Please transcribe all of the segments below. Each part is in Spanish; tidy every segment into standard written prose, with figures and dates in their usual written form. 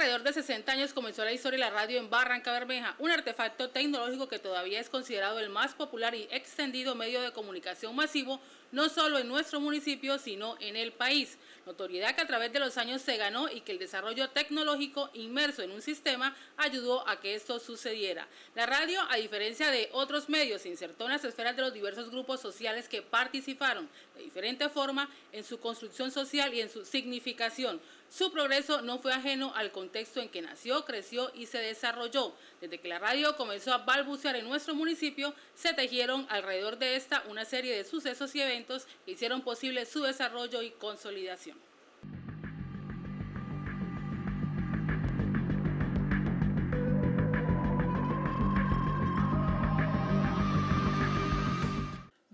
alrededor de 60 años comenzó la historia de la radio en Barrancabermeja, un artefacto tecnológico que todavía es considerado el más popular y extendido medio de comunicación masivo, no solo en nuestro municipio, sino en el país. Notoriedad que a través de los años se ganó y que el desarrollo tecnológico inmerso en un sistema ayudó a que esto sucediera. La radio, a diferencia de otros medios, se insertó en las esferas de los diversos grupos sociales que participaron de diferente forma en su construcción social y en su significación. Su progreso no fue ajeno al contexto en que nació, creció y se desarrolló. Desde que la radio comenzó a balbucear en nuestro municipio, se tejieron alrededor de esta una serie de sucesos y eventos que hicieron posible su desarrollo y consolidación.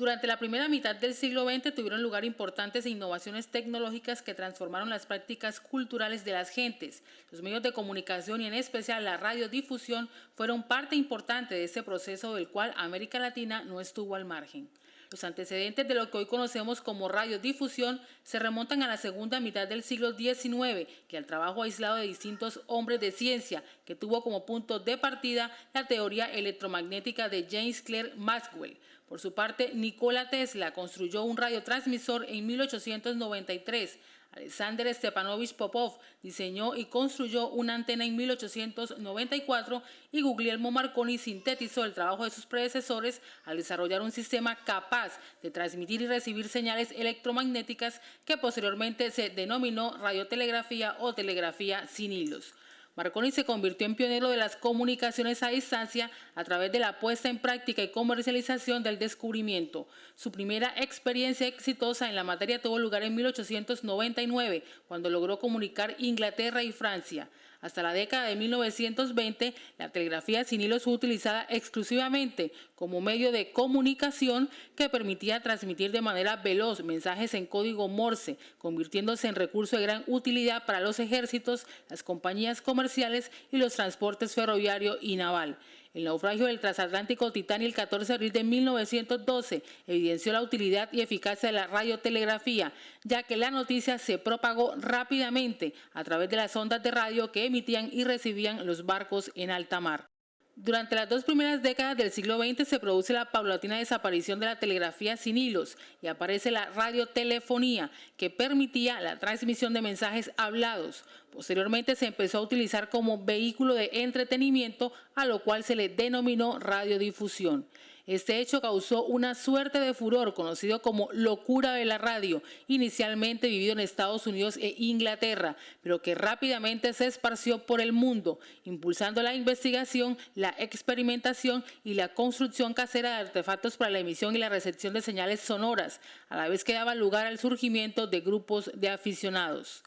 Durante la primera mitad del siglo XX tuvieron lugar importantes innovaciones tecnológicas que transformaron las prácticas culturales de las gentes. Los medios de comunicación y en especial la radiodifusión fueron parte importante de este proceso del cual América Latina no estuvo al margen. Los antecedentes de lo que hoy conocemos como radiodifusión se remontan a la segunda mitad del siglo XIX y al trabajo aislado de distintos hombres de ciencia que tuvo como punto de partida la teoría electromagnética de James Clerk Maxwell. Por su parte, Nikola Tesla construyó un radiotransmisor en 1893. Alexander Stepanovich Popov diseñó y construyó una antena en 1894 y Guglielmo Marconi sintetizó el trabajo de sus predecesores al desarrollar un sistema capaz de transmitir y recibir señales electromagnéticas que posteriormente se denominó radiotelegrafía o telegrafía sin hilos. Marconi se convirtió en pionero de las comunicaciones a distancia a través de la puesta en práctica y comercialización del descubrimiento. Su primera experiencia exitosa en la materia tuvo lugar en 1899, cuando logró comunicar Inglaterra y Francia. Hasta la década de 1920, la telegrafía sin hilos fue utilizada exclusivamente como medio de comunicación que permitía transmitir de manera veloz mensajes en código Morse, convirtiéndose en recurso de gran utilidad para los ejércitos, las compañías comerciales y los transportes ferroviario y naval. El naufragio del transatlántico Titanic el 14 de abril de 1912 evidenció la utilidad y eficacia de la radiotelegrafía, ya que la noticia se propagó rápidamente a través de las ondas de radio que emitían y recibían los barcos en alta mar. Durante las dos primeras décadas del siglo XX se produce la paulatina desaparición de la telegrafía sin hilos y aparece la radiotelefonía, que permitía la transmisión de mensajes hablados. Posteriormente se empezó a utilizar como vehículo de entretenimiento, a lo cual se le denominó radiodifusión. Este hecho causó una suerte de furor conocido como locura de la radio, inicialmente vivido en Estados Unidos e Inglaterra, pero que rápidamente se esparció por el mundo, impulsando la investigación, la experimentación y la construcción casera de artefactos para la emisión y la recepción de señales sonoras, a la vez que daba lugar al surgimiento de grupos de aficionados.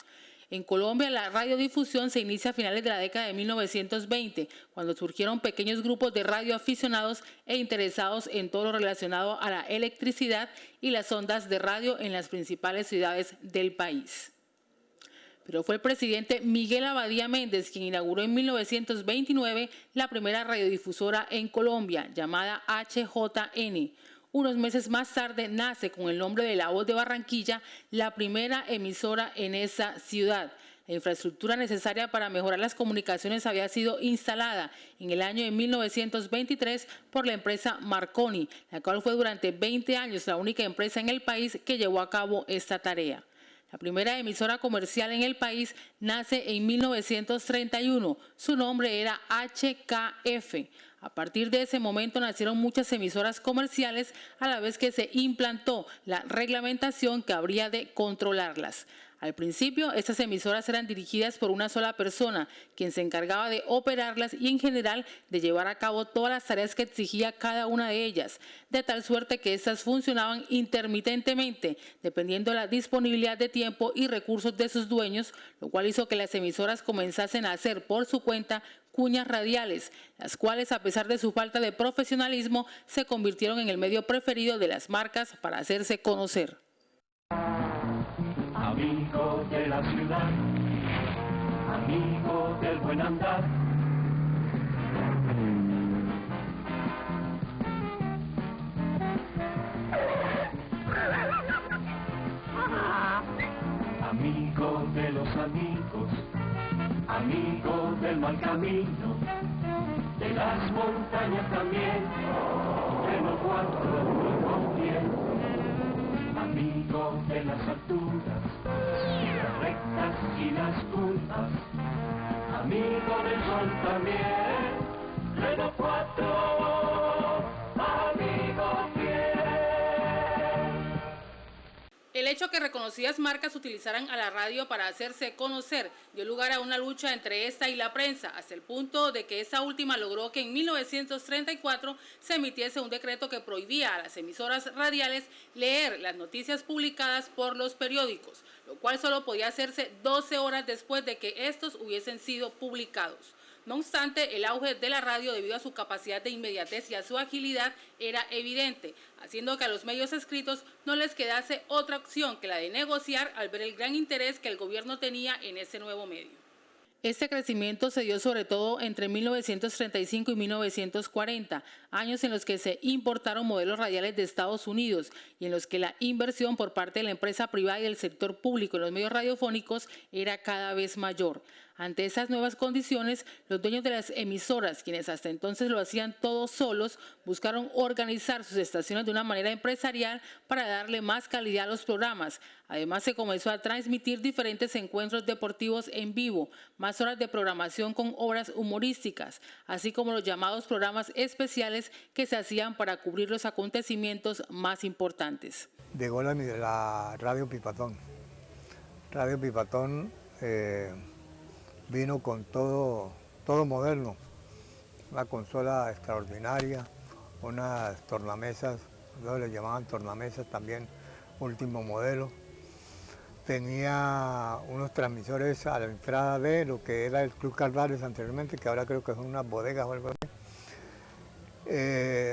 En Colombia, la radiodifusión se inicia a finales de la década de 1920, cuando surgieron pequeños grupos de radioaficionados e interesados en todo lo relacionado a la electricidad y las ondas de radio en las principales ciudades del país. Pero fue el presidente Miguel Abadía Méndez quien inauguró en 1929 la primera radiodifusora en Colombia, llamada HJN. Unos meses más tarde nace con el nombre de La Voz de Barranquilla la primera emisora en esa ciudad. La infraestructura necesaria para mejorar las comunicaciones había sido instalada en el año de 1923 por la empresa Marconi, la cual fue durante 20 años la única empresa en el país que llevó a cabo esta tarea. La primera emisora comercial en el país nace en 1931. Su nombre era HKF. A partir de ese momento nacieron muchas emisoras comerciales, a la vez que se implantó la reglamentación que habría de controlarlas. Al principio, estas emisoras eran dirigidas por una sola persona, quien se encargaba de operarlas y en general de llevar a cabo todas las tareas que exigía cada una de ellas, de tal suerte que estas funcionaban intermitentemente, dependiendo de la disponibilidad de tiempo y recursos de sus dueños, lo cual hizo que las emisoras comenzasen a hacer por su cuenta cuñas radiales, las cuales, a pesar de su falta de profesionalismo, se convirtieron en el medio preferido de las marcas para hacerse conocer. Amigos de la ciudad, amigos del buen andar. Amigos de los amigos, amigos al camino de las montañas también, Reno 4 muy confiado, amigo de las alturas, las rectas y las curvas, amigo del sol también, Reno 4, amigo fiel. El hecho que reconocidas marcas utilizaran a la radio para hacerse conocer dio lugar a una lucha entre esta y la prensa, hasta el punto de que esta última logró que en 1934 se emitiese un decreto que prohibía a las emisoras radiales leer las noticias publicadas por los periódicos, lo cual solo podía hacerse 12 horas después de que estos hubiesen sido publicados. No obstante, el auge de la radio debido a su capacidad de inmediatez y a su agilidad era evidente, haciendo que a los medios escritos no les quedase otra opción que la de negociar al ver el gran interés que el gobierno tenía en ese nuevo medio. Este crecimiento se dio sobre todo entre 1935 y 1940, años en los que se importaron modelos radiales de Estados Unidos y en los que la inversión por parte de la empresa privada y del sector público en los medios radiofónicos era cada vez mayor. Ante esas nuevas condiciones, los dueños de las emisoras, quienes hasta entonces lo hacían todos solos, buscaron organizar sus estaciones de una manera empresarial para darle más calidad a los programas. Además, se comenzó a transmitir diferentes encuentros deportivos en vivo, más horas de programación con obras humorísticas, así como los llamados programas especiales que se hacían para cubrir los acontecimientos más importantes. Llegó la Radio Pipatón. Radio Pipatón vino con todo moderno, una consola extraordinaria, unas tornamesas, luego le llamaban tornamesas también, último modelo. Tenía unos transmisores a la entrada de lo que era el Club Cardales anteriormente, que ahora creo que son unas bodegas o algo así.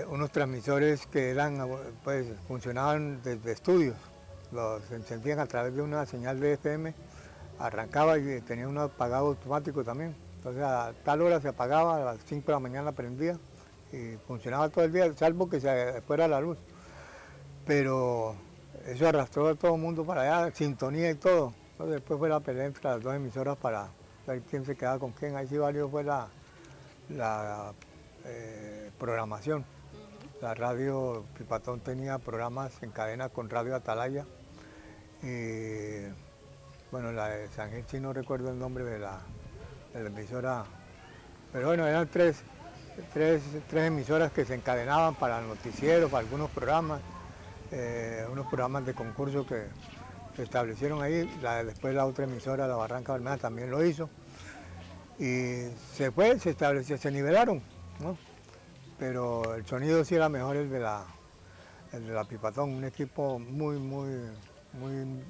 Unos transmisores que eran, pues, funcionaban desde estudios, los encendían a través de una señal de FM, arrancaba y tenía un apagado automático también. Entonces a tal hora se apagaba, a las 5 de la mañana prendía y funcionaba todo el día, salvo que se fuera la luz. Pero eso arrastró a todo el mundo para allá, sintonía y todo. Entonces después fue la pelea entre las dos emisoras para ver quién se quedaba con quién. Ahí sí valió fue la programación. La radio Pipatón tenía programas en cadena con Radio Atalaya. Y bueno, la de San Gil sí no recuerdo el nombre de la emisora. Pero bueno, eran tres emisoras que se encadenaban para el noticiero, para algunos programas. Unos programas de concurso que se establecieron ahí, después la otra emisora, la Barranca Bermeja, también lo hizo, y se estableció, se nivelaron, ¿no? Pero el sonido sí era mejor el de la Pipatón, un equipo muy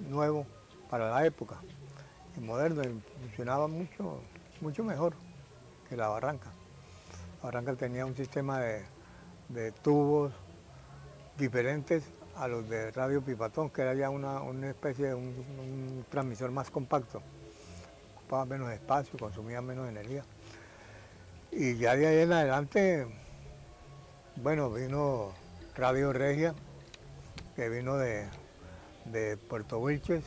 nuevo para la época, y moderno, y funcionaba mucho mejor que la Barranca. La Barranca tenía un sistema de tubos diferentes a los de Radio Pipatón, que era ya una especie de un transmisor más compacto, ocupaba menos espacio, consumía menos energía. Y ya de ahí en adelante, bueno, vino Radio Regia, que vino de Puerto Wilches,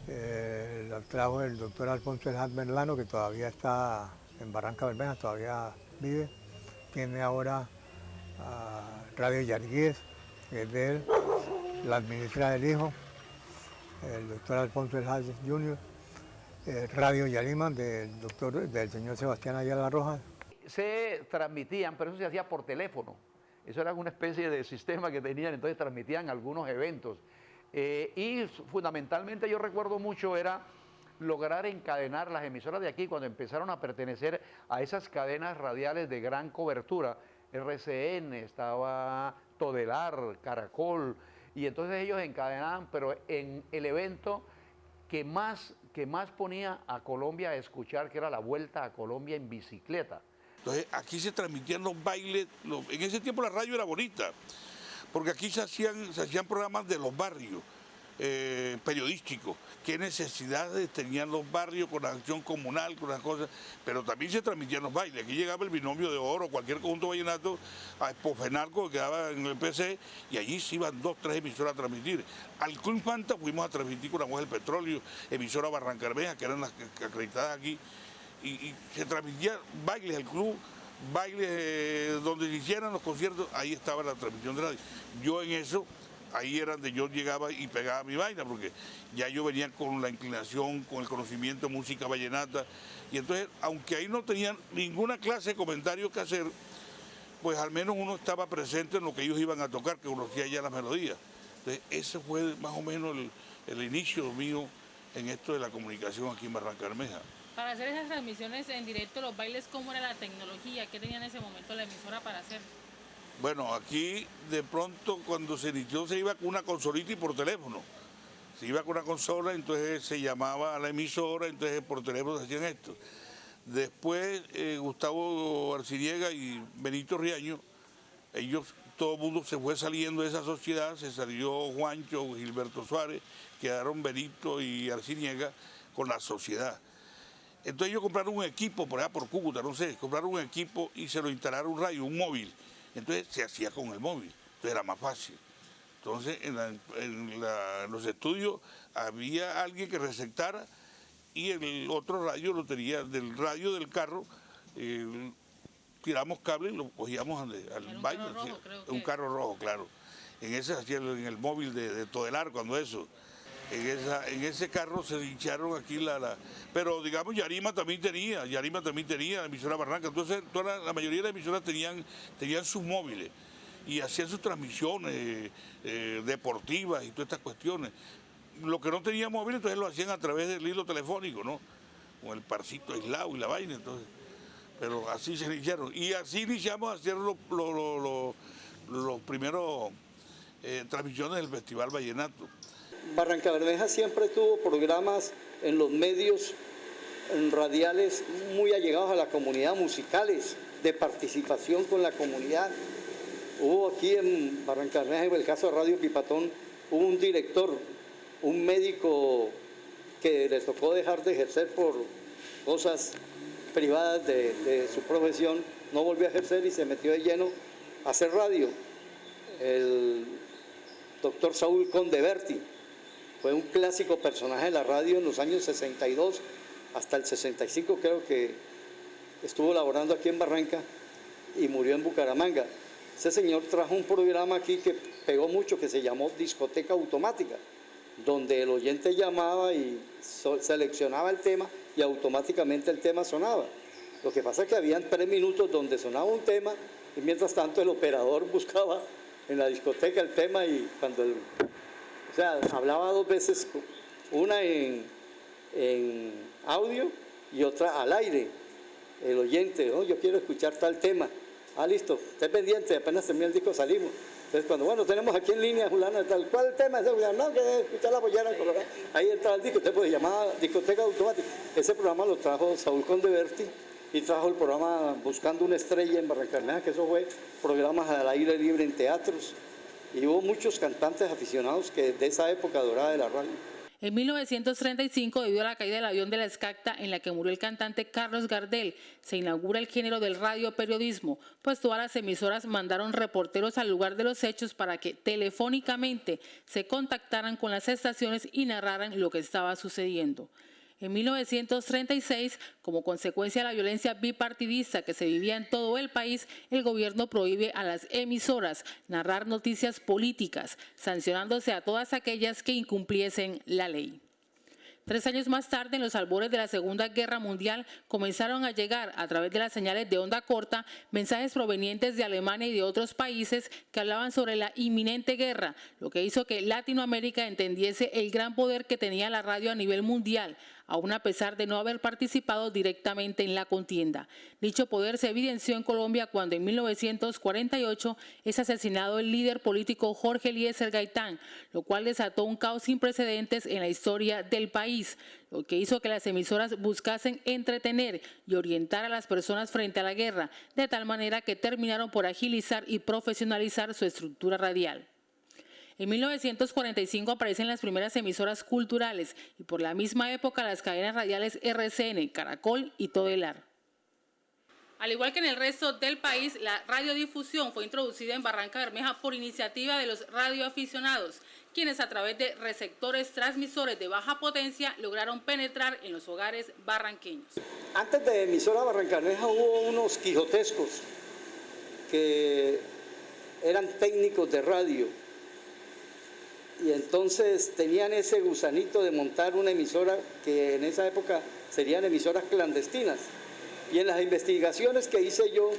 la trajo el doctor Alfonso Elhad Merlano, que todavía está en Barranca Bermeja, todavía vive. Tiene ahora Radio Yarguíes, que es de él, la administra el hijo, el doctor Alfonso Elhad Jr., Radio Yarima del señor Sebastián Ayala Rojas. Se transmitían, pero eso se hacía por teléfono. Eso era una especie de sistema que tenían, entonces transmitían algunos eventos. Y fundamentalmente yo recuerdo mucho era lograr encadenar las emisoras de aquí cuando empezaron a pertenecer a esas cadenas radiales de gran cobertura. RCN, estaba Todelar, Caracol, y entonces ellos encadenaban, pero en el evento que más ponía a Colombia a escuchar, que era la Vuelta a Colombia en bicicleta. Entonces aquí se transmitían los bailes, en ese tiempo la radio era bonita, porque aquí se hacían programas de los barrios, periodísticos, qué necesidades tenían los barrios con la acción comunal, con las cosas, pero también se transmitían los bailes. Aquí llegaba el Binomio de Oro, cualquier conjunto vallenato, a Expofenalco, que quedaba en el PC, y allí se iban 2, 3 emisoras a transmitir. Al Club Infanta fuimos a transmitir con Agua del Petróleo, emisora Barranca Bermeja, que eran las acreditadas aquí, y se transmitía bailes al club, bailes donde se hicieran los conciertos, ahí estaba la transmisión de radio. Yo en eso, ahí era donde yo llegaba y pegaba mi vaina, porque ya yo venía con la inclinación, con el conocimiento de música vallenata, y entonces, aunque ahí no tenían ninguna clase de comentarios que hacer, pues al menos uno estaba presente en lo que ellos iban a tocar, que conocía ya las melodías. Entonces, ese fue más o menos el inicio mío en esto de la comunicación aquí en Barranca Bermeja. Para hacer esas transmisiones en directo, los bailes, ¿cómo era la tecnología? ¿Qué tenía en ese momento la emisora para hacer? Bueno, aquí de pronto cuando se inició se iba con una consolita y por teléfono. Se iba con una consola, entonces se llamaba a la emisora, entonces por teléfono se hacían esto. Después Gustavo Arciniega y Benito Riaño, ellos, todo el mundo se fue saliendo de esa sociedad, se salió Juancho, Gilberto Suárez, quedaron Benito y Arciniega con la sociedad. Entonces ellos compraron un equipo por allá por Cúcuta, no sé, compraron un equipo y se lo instalaron un radio, un móvil. Entonces se hacía con el móvil, entonces era más fácil. Entonces en los estudios había alguien que receptara y el otro radio lo tenía del radio del carro, tiramos cable y lo cogíamos al baño. Un carro rojo, claro. En ese hacía en el móvil de Todelar, cuando eso. En ese carro se hincharon aquí pero digamos Yarima también tenía, la emisora Barranca. Entonces la mayoría de las emisoras tenían sus móviles y hacían sus transmisiones deportivas y todas estas cuestiones. Lo que no tenía móvil, entonces lo hacían a través del hilo telefónico, ¿no? Con el parcito aislado y la vaina, entonces. Pero así se iniciaron. Y así iniciamos a hacer los primeros transmisiones del Festival Vallenato. Barranca Bermeja siempre tuvo programas en los medios radiales muy allegados a la comunidad, musicales, de participación con la comunidad. Hubo aquí en Barranca Bermeja, en el caso de Radio Pipatón, hubo un director, un médico que le tocó dejar de ejercer por cosas privadas de su profesión, no volvió a ejercer y se metió de lleno a hacer radio. El doctor Saúl Condeverti fue un clásico personaje de la radio en los años 62 hasta el 65, creo que estuvo laborando aquí en Barranca y murió en Bucaramanga. Ese señor trajo un programa aquí que pegó mucho, que se llamó Discoteca Automática, donde el oyente llamaba y seleccionaba el tema y automáticamente el tema sonaba. Lo que pasa es que habían 3 minutos donde sonaba un tema y mientras tanto el operador buscaba en la discoteca el tema y cuando o sea, hablaba 2 veces, una en audio y otra al aire. El oyente, oh, yo quiero escuchar tal tema. Ah, listo, esté pendiente, apenas termina el disco salimos. Entonces, cuando, bueno, tenemos aquí en línea, Julano, tal, ¿cuál tema es? No, que escuchar la pollera, ahí entra el disco, usted puede llamar Discoteca Automática. Ese programa lo trajo Saúl Condeverti y trajo el programa Buscando una Estrella en Barranca Bermeja, que eso fue programas al aire libre en teatros. Y hubo muchos cantantes aficionados que de esa época dorada de la radio. En 1935, debido a la caída del avión de la Escacta en la que murió el cantante Carlos Gardel, se inaugura el género del radioperiodismo, pues todas las emisoras mandaron reporteros al lugar de los hechos para que telefónicamente se contactaran con las estaciones y narraran lo que estaba sucediendo. En 1936, como consecuencia de la violencia bipartidista que se vivía en todo el país, el gobierno prohíbe a las emisoras narrar noticias políticas, sancionándose a todas aquellas que incumpliesen la ley. 3 años más tarde, en los albores de la Segunda Guerra Mundial, comenzaron a llegar a través de las señales de onda corta mensajes provenientes de Alemania y de otros países que hablaban sobre la inminente guerra, lo que hizo que Latinoamérica entendiese el gran poder que tenía la radio a nivel mundial, aún a pesar de no haber participado directamente en la contienda. Dicho poder se evidenció en Colombia cuando en 1948 es asesinado el líder político Jorge Eliezer Gaitán, lo cual desató un caos sin precedentes en la historia del país, lo que hizo que las emisoras buscasen entretener y orientar a las personas frente a la guerra, de tal manera que terminaron por agilizar y profesionalizar su estructura radial. En 1945 aparecen las primeras emisoras culturales y por la misma época las cadenas radiales RCN, Caracol y Todelar. Al igual que en el resto del país, la radiodifusión fue introducida en Barranca Bermeja por iniciativa de los radioaficionados, quienes a través de receptores transmisores de baja potencia lograron penetrar en los hogares barranqueños. Antes de emisora Barranca Bermeja hubo unos quijotescos que eran técnicos de radio y entonces tenían ese gusanito de montar una emisora que en esa época serían emisoras clandestinas. Y en las investigaciones que hice yo,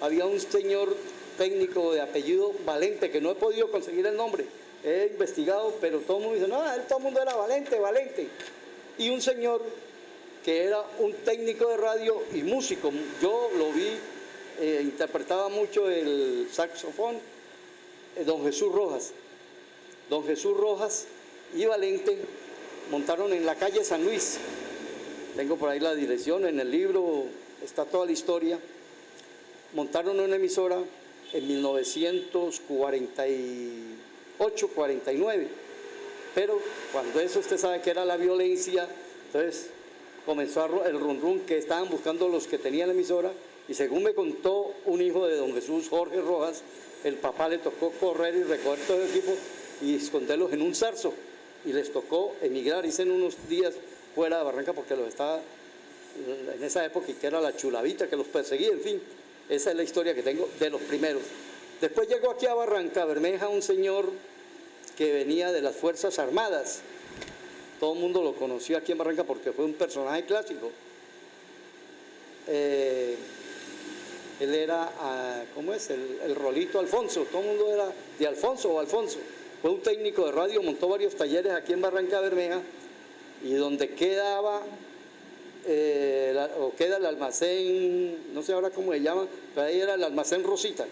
había un señor técnico de apellido Valente, que no he podido conseguir el nombre. He investigado, pero todo el mundo dice, no, todo el mundo era Valente, Valente. Y un señor que era un técnico de radio y músico. Yo lo vi, interpretaba mucho el saxofón, don Jesús Rojas. Don Jesús Rojas y Valente montaron en la calle San Luis. Tengo por ahí la dirección, en el libro está toda la historia. Montaron una emisora en 1948-49, pero cuando eso usted sabe que era la violencia, entonces comenzó el run run que estaban buscando los que tenían la emisora, y según me contó un hijo de don Jesús, Jorge Rojas, el papá le tocó correr y recoger todo el equipo y esconderlos en un zarzo, y les tocó emigrar, hice en unos días fuera de Barranca porque los estaba en esa época y que era la chulavita que los perseguía, en fin, esa es la historia que tengo de los primeros. Después llegó aquí a Barranca Bermeja un señor que venía de las Fuerzas Armadas, todo el mundo lo conoció aquí en Barranca porque fue un personaje clásico. Él era, ¿cómo es? El Rolito Alfonso, todo el mundo era de Alfonso o Alfonso. Fue un técnico de radio, montó varios talleres aquí en Barranca Bermeja, y donde quedaba, o queda el almacén, no sé ahora cómo se llama, pero ahí era el almacén Rosita.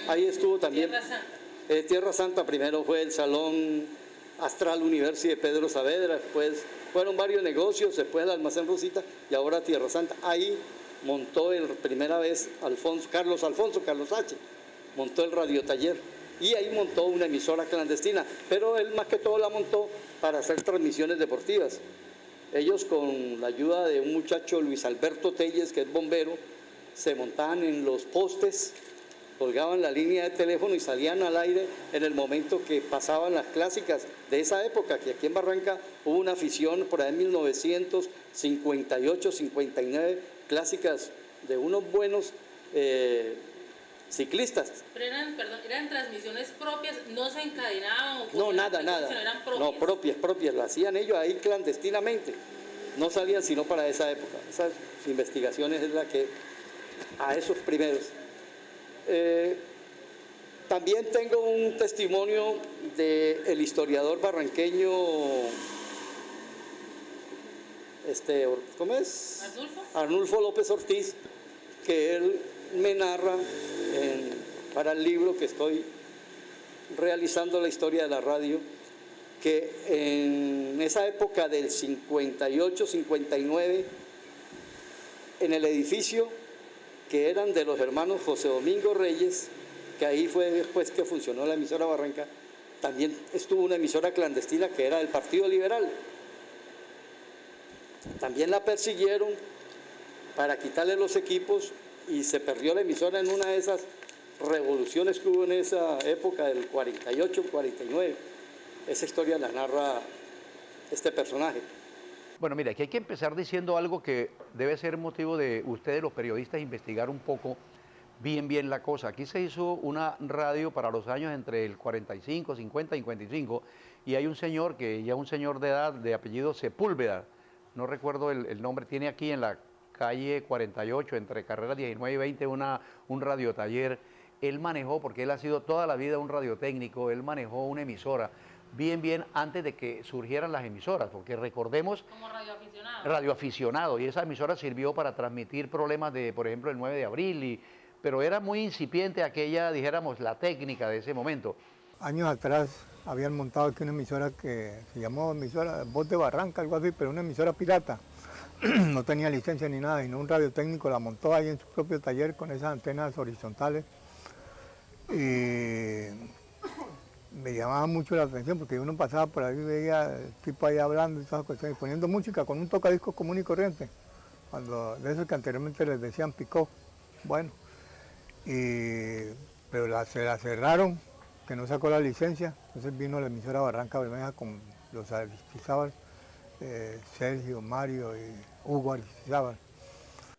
Ahí estuvo también. Tierra Santa. Tierra Santa, primero fue el Salón Astral University de Pedro Saavedra, después fueron varios negocios, después el almacén Rosita y ahora Tierra Santa. Ahí montó primera vez Carlos H., montó el radiotaller y ahí montó una emisora clandestina, pero él más que todo la montó para hacer transmisiones deportivas. Ellos con la ayuda de un muchacho, Luis Alberto Telles, que es bombero, se montaban en los postes, colgaban la línea de teléfono y salían al aire en el momento que pasaban las clásicas de esa época, que aquí en Barranca hubo una afición por ahí en 1958, 59, clásicas de unos buenos ciclistas. Pero eran transmisiones propias, no se encadenaban. No, nada. Eran propias. No, propias, las hacían ellos ahí clandestinamente. No salían sino para esa época. Esas investigaciones es la que, a esos primeros. También tengo un testimonio del historiador barranqueño, ¿cómo es? Arnulfo López Ortiz, que él me narra para el libro que estoy realizando, la historia de la radio, que en esa época del 58, 59, en el edificio que eran de los hermanos José Domingo Reyes, que ahí fue después que funcionó la emisora Barranca, también estuvo una emisora clandestina que era del Partido Liberal. También la persiguieron para quitarle los equipos y se perdió la emisora en una de esas revoluciones que hubo en esa época del 48, 49. Esa historia la narra este personaje. Bueno, mira, aquí hay que empezar diciendo algo que debe ser motivo de ustedes, los periodistas, investigar un poco bien la cosa. Aquí se hizo una radio para los años entre el 45, 50 y 55, y hay un señor que ya es un señor de edad, de apellido Sepúlveda, no recuerdo el nombre, tiene aquí en la calle 48, entre carreras 19 y 20, un radiotaller. Él manejó, porque él ha sido toda la vida un radiotécnico, él manejó una emisora, bien antes de que surgieran las emisoras, porque recordemos... Como radioaficionado. Radioaficionado, y esa emisora sirvió para transmitir problemas de, por ejemplo, el 9 de abril, pero era muy incipiente aquella, dijéramos, la técnica de ese momento. Años atrás habían montado aquí una emisora que se llamó emisora Voz de Barranca, algo así, pero una emisora pirata. No tenía licencia ni nada, y no un radiotécnico la montó ahí en su propio taller con esas antenas horizontales. Y me llamaba mucho la atención porque uno pasaba por ahí y veía el tipo ahí hablando y todas esas cuestiones, poniendo música con un tocadiscos común y corriente. cuando, de esos que anteriormente les decían picó. Bueno, pero se la cerraron, que no sacó la licencia, entonces vino la emisora Barranca Bermeja con los Aristizábal, Sergio, Mario y Hugo Aristizábal.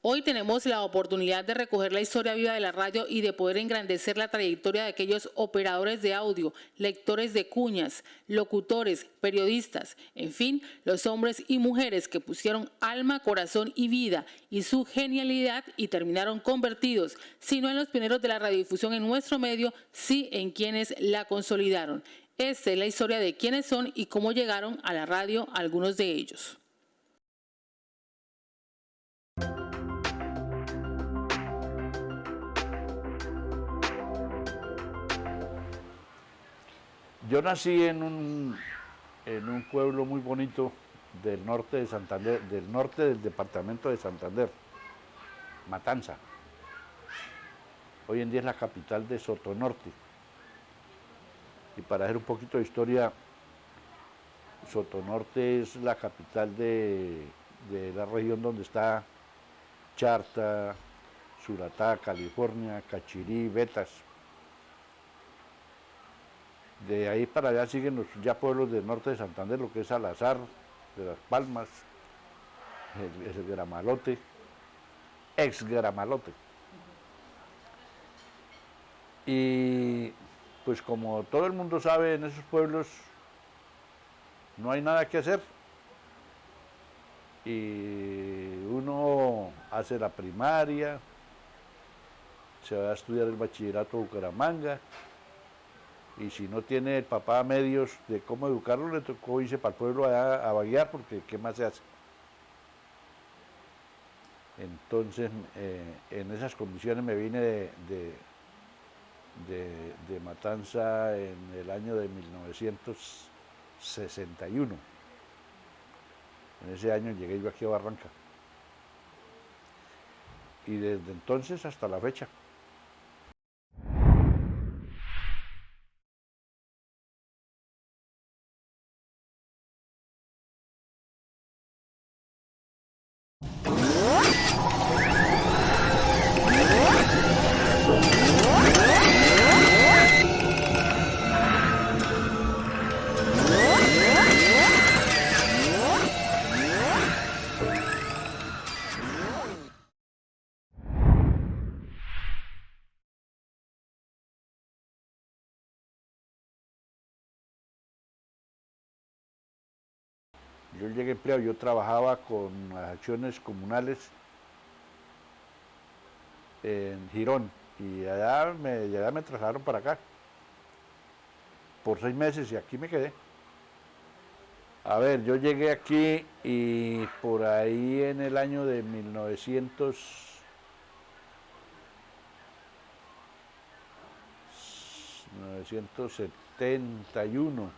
Hoy tenemos la oportunidad de recoger la historia viva de la radio y de poder engrandecer la trayectoria de aquellos operadores de audio, lectores de cuñas, locutores, periodistas, en fin, los hombres y mujeres que pusieron alma, corazón y vida y su genialidad y terminaron convertidos, si no en los pioneros de la radiodifusión en nuestro medio, sí en quienes la consolidaron. Esta es la historia de quiénes son y cómo llegaron a la radio algunos de ellos. Yo nací en un pueblo muy bonito del norte de Santander, del norte del departamento de Santander, Matanza. Hoy en día es la capital de Sotonorte. Y para hacer un poquito de historia, Sotonorte es la capital de la región donde está Charta, Suratá, California, Cachirí, Betas. De ahí para allá siguen los ya pueblos del norte de Santander, lo que es Salazar, de Las Palmas, el Gramalote, ex Gramalote. Y pues como todo el mundo sabe, en esos pueblos no hay nada que hacer. Y uno hace la primaria, se va a estudiar el bachillerato a Bucaramanga, y si no tiene el papá medios de cómo educarlo, le tocó irse para el pueblo a vaguear, porque ¿qué más se hace? Entonces, en esas condiciones me vine de Matanza en el año de 1961. En ese año llegué yo aquí a Barranca. Y desde entonces hasta la fecha. Yo llegué empleado, yo trabajaba con las acciones comunales en Girón y allá me trasladaron para acá por 6 meses y aquí me quedé. A ver, yo llegué aquí y por ahí en el año de 1971.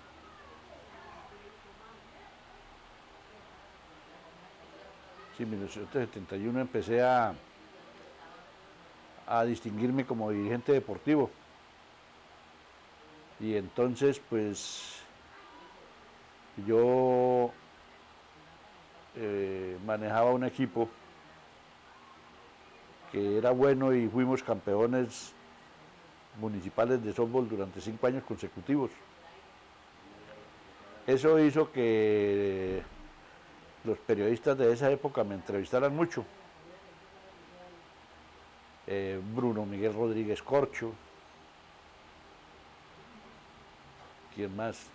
Sí, en 1971 empecé a distinguirme como dirigente deportivo. Y entonces, pues, yo manejaba un equipo que era bueno y fuimos campeones municipales de softball durante 5 años consecutivos. Eso hizo que los periodistas de esa época me entrevistaran mucho. Bruno Miguel Rodríguez Corcho. ¿Quién más?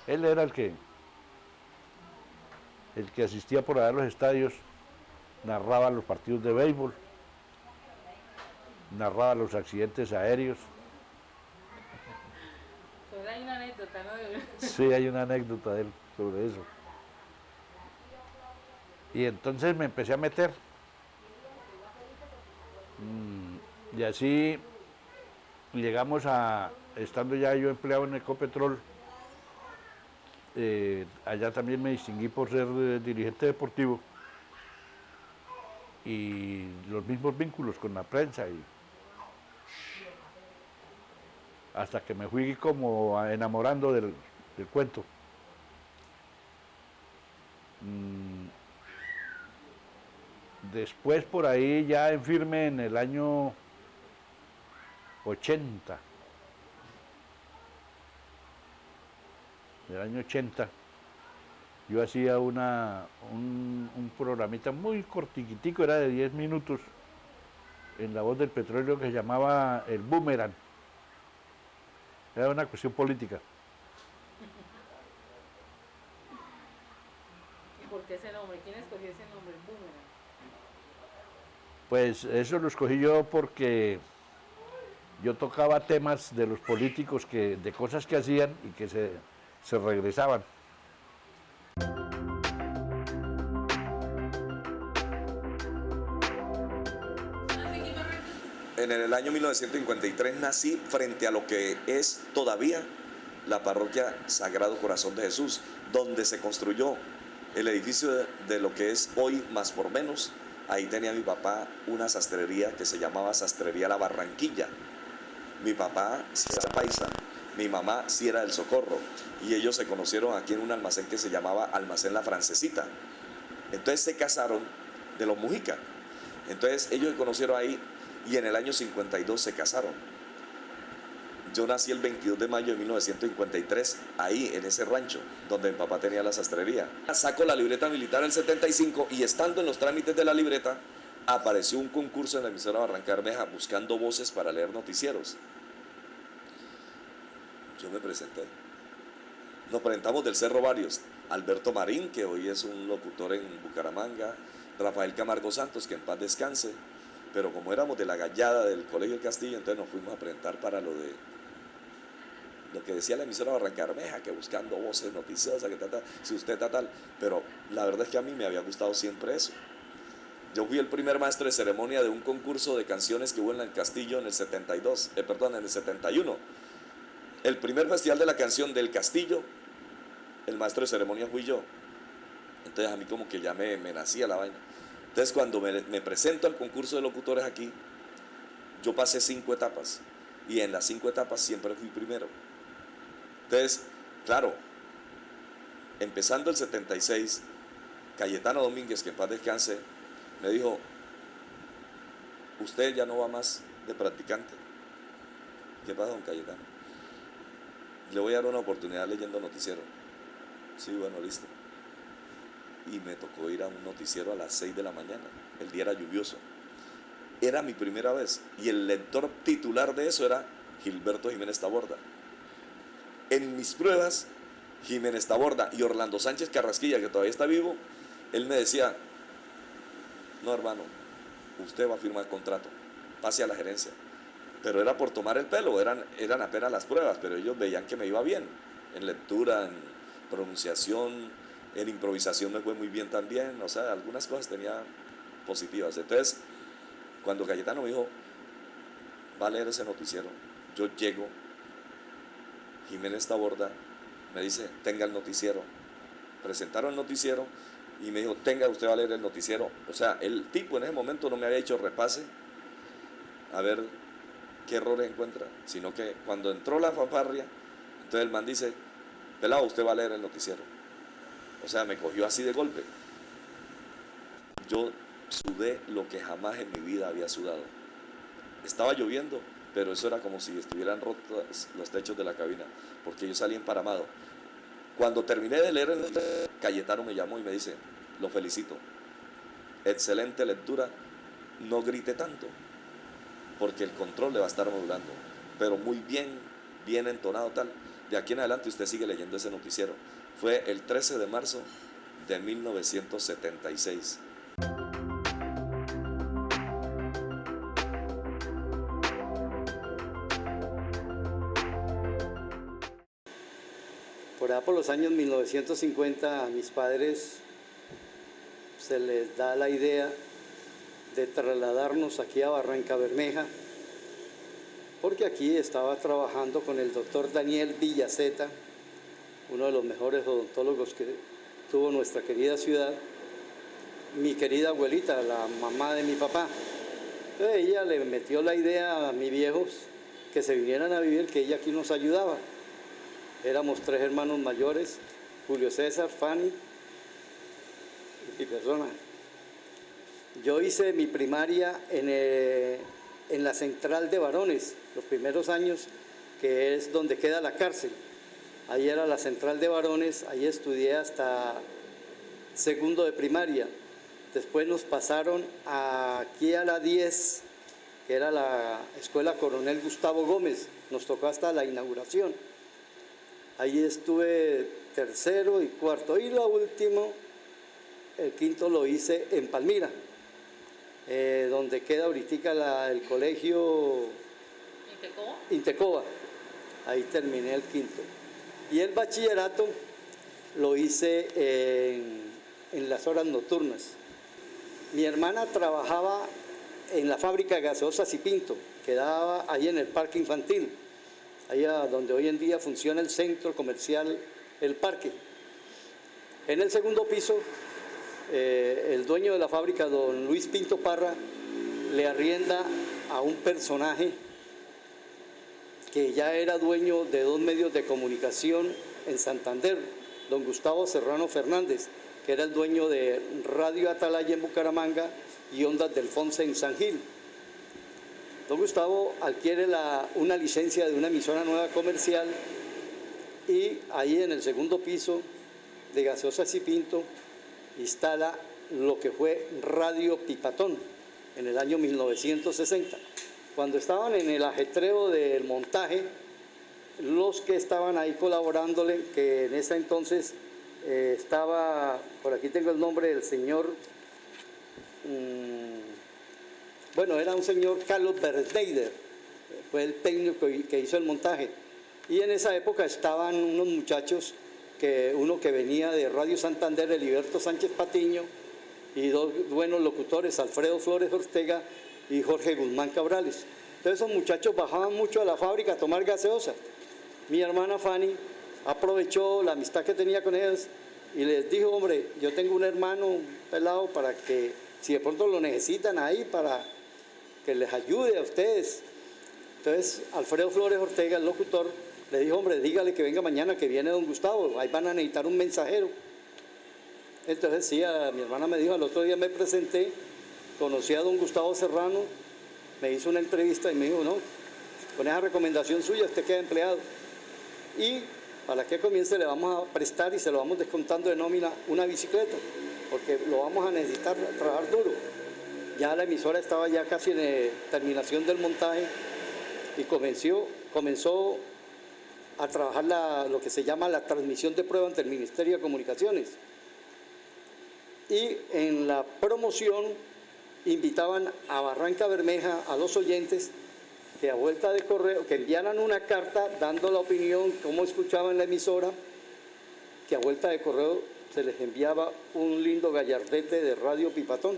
Él era el que asistía por allá a los estadios, narraba los partidos de béisbol, narraba los accidentes aéreos. Pero hay una anécdota, ¿no? Sí, hay una anécdota de él sobre eso. Y entonces me empecé a meter. Y así llegamos a, estando ya yo empleado en Ecopetrol, allá también me distinguí por ser dirigente deportivo y los mismos vínculos con la prensa, y hasta que me fui como enamorando del cuento. Después por ahí ya en firme en el año 80. En el año 80 yo hacía un programita muy cortiquitico, era de 10 minutos, en La Voz del Petróleo, que se llamaba El Boomerang. Era una cuestión política. ¿Y por qué ese nombre? ¿Quién escogió ese nombre, el Boomerang? Pues eso lo escogí yo porque yo tocaba temas de los políticos, de cosas que hacían y que se regresaban. En el año 1953 nací frente a lo que es todavía la parroquia Sagrado Corazón de Jesús, donde se construyó el edificio de lo que es hoy Más por Menos. Ahí tenía mi papá una sastrería que se llamaba Sastrería La Barranquilla. Mi papá sí era paisa, mi mamá sí era del Socorro, y ellos se conocieron aquí en un almacén que se llamaba Almacén La Francesita. Entonces se casaron de los Mujica. Entonces ellos se conocieron ahí y en el año 52 se casaron. Yo nací el 22 de mayo de 1953, ahí en ese rancho donde mi papá tenía la sastrería. Saco la libreta militar el 75 y estando en los trámites de la libreta, apareció un concurso en la emisora Barranca Bermeja buscando voces para leer noticieros. Yo me presenté. Nos presentamos del Cerro varios. Alberto Marín, que hoy es un locutor en Bucaramanga, Rafael Camargo Santos, que en paz descanse, pero como éramos de la gallada del Colegio del Castillo, entonces nos fuimos a presentar para lo que decía la emisora Barranca Bermeja, que buscando voces noticiosas, que tal, si usted tal, pero la verdad es que a mí me había gustado siempre eso. Yo fui el primer maestro de ceremonia de un concurso de canciones que hubo en el Castillo en el 71. El primer festival de la canción del Castillo, el maestro de ceremonia fui yo. Entonces a mí como que ya me nacía la vaina. Entonces cuando me presento al concurso de locutores aquí, yo pasé 5 etapas y en las 5 etapas siempre fui primero. Entonces, claro, empezando el 76, Cayetano Domínguez, que en paz descanse, me dijo, usted ya no va más de practicante. ¿Qué pasa, don Cayetano? Le voy a dar una oportunidad leyendo noticiero. Sí, bueno, listo. Y me tocó ir a un noticiero a las 6 de la mañana. El día era lluvioso. Era mi primera vez. Y el lector titular de eso era Gilberto Jiménez Taborda. En mis pruebas, Jiménez Taborda y Orlando Sánchez Carrasquilla, que todavía está vivo, él me decía, no, hermano, usted va a firmar contrato, pase a la gerencia. Pero era por tomar el pelo, eran apenas las pruebas, pero ellos veían que me iba bien. En lectura, en pronunciación, en improvisación me fue muy bien también, o sea, algunas cosas tenía positivas. Entonces, cuando Cayetano me dijo, va a leer ese noticiero, yo llego, Jiménez Taborda me dice, tenga el noticiero. Presentaron el noticiero y me dijo, tenga, usted va a leer el noticiero. O sea, el tipo en ese momento no me había hecho repase a ver qué errores encuentra, sino que cuando entró la fanfarria, entonces el man dice, pelado, usted va a leer el noticiero. O sea, me cogió así de golpe. Yo sudé lo que jamás en mi vida había sudado. Estaba lloviendo, pero eso era como si estuvieran rotos los techos de la cabina, porque yo salí emparamado. Cuando terminé de leer, Cayetano me llamó y me dice, lo felicito, excelente lectura, no grite tanto, porque el control le va a estar modulando, pero muy bien, bien entonado tal. De aquí en adelante usted sigue leyendo ese noticiero. Fue el 13 de marzo de 1976. Por allá por los años 1950 a mis padres se les da la idea de trasladarnos aquí a Barranca Bermeja, porque aquí estaba trabajando con el doctor Daniel Villaceta, uno de los mejores odontólogos que tuvo nuestra querida ciudad, mi querida abuelita, la mamá de mi papá. Entonces ella le metió la idea a mis viejos que se vinieran a vivir, que ella aquí nos ayudaba. Éramos 3 hermanos mayores, Julio César, Fanny y mi persona. Yo hice mi primaria en la central de varones, los primeros años, que es donde queda la cárcel. Ahí era la central de varones, ahí estudié hasta segundo de primaria. Después nos pasaron aquí a la 10, que era la Escuela Coronel Gustavo Gómez, nos tocó hasta la inauguración. Ahí estuve tercero y cuarto, y lo último, el quinto lo hice en Palmira, donde queda ahorita el colegio Intecoba. Ahí terminé el quinto. Y el bachillerato lo hice en las horas nocturnas. Mi hermana trabajaba en la fábrica de gaseosas y Pinto, quedaba ahí en el parque infantil, allá donde hoy en día funciona el centro comercial El Parque. En el segundo piso, el dueño de la fábrica, don Luis Pinto Parra, le arrienda a un personaje que ya era dueño de 2 medios de comunicación en Santander, don Gustavo Serrano Fernández, que era el dueño de Radio Atalaya en Bucaramanga y Ondas del Fonse en San Gil. Don Gustavo adquiere una licencia de una emisora nueva comercial y ahí en el segundo piso de Gaseosas y Pinto instala lo que fue Radio Pipatón en el año 1960. Cuando estaban en el ajetreo del montaje, los que estaban ahí colaborándole, que en ese entonces estaba, por aquí tengo el nombre del señor, bueno, era un señor Carlos Berneider, fue el técnico que hizo el montaje. Y en esa época estaban unos muchachos, uno que venía de Radio Santander, Heriberto Sánchez Patiño, y 2 buenos locutores, Alfredo Flores Ortega y Jorge Guzmán Cabrales. Entonces esos muchachos bajaban mucho a la fábrica a tomar gaseosa. Mi hermana Fanny aprovechó la amistad que tenía con ellos y les dijo, hombre, yo tengo un hermano pelado para que, si de pronto lo necesitan ahí, para que les ayude a ustedes. Entonces Alfredo Flores Ortega, el locutor, le dijo, hombre, dígale que venga mañana, que viene don Gustavo, ahí van a necesitar un mensajero. Entonces sí, mi hermana me dijo, al otro día me presenté, conocí a don Gustavo Serrano, me hizo una entrevista y me dijo, no, con esa recomendación suya usted queda empleado. Y para que comience le vamos a prestar y se lo vamos descontando de nómina una bicicleta, porque lo vamos a necesitar trabajar duro. Ya la emisora estaba ya casi en terminación del montaje y comenzó a trabajar lo que se llama la transmisión de prueba ante el Ministerio de Comunicaciones. Y en la promoción invitaban a Barranca Bermeja a los oyentes que a vuelta de correo, que enviaran una carta dando la opinión, cómo escuchaban la emisora, que a vuelta de correo se les enviaba un lindo gallardete de Radio Pipatón.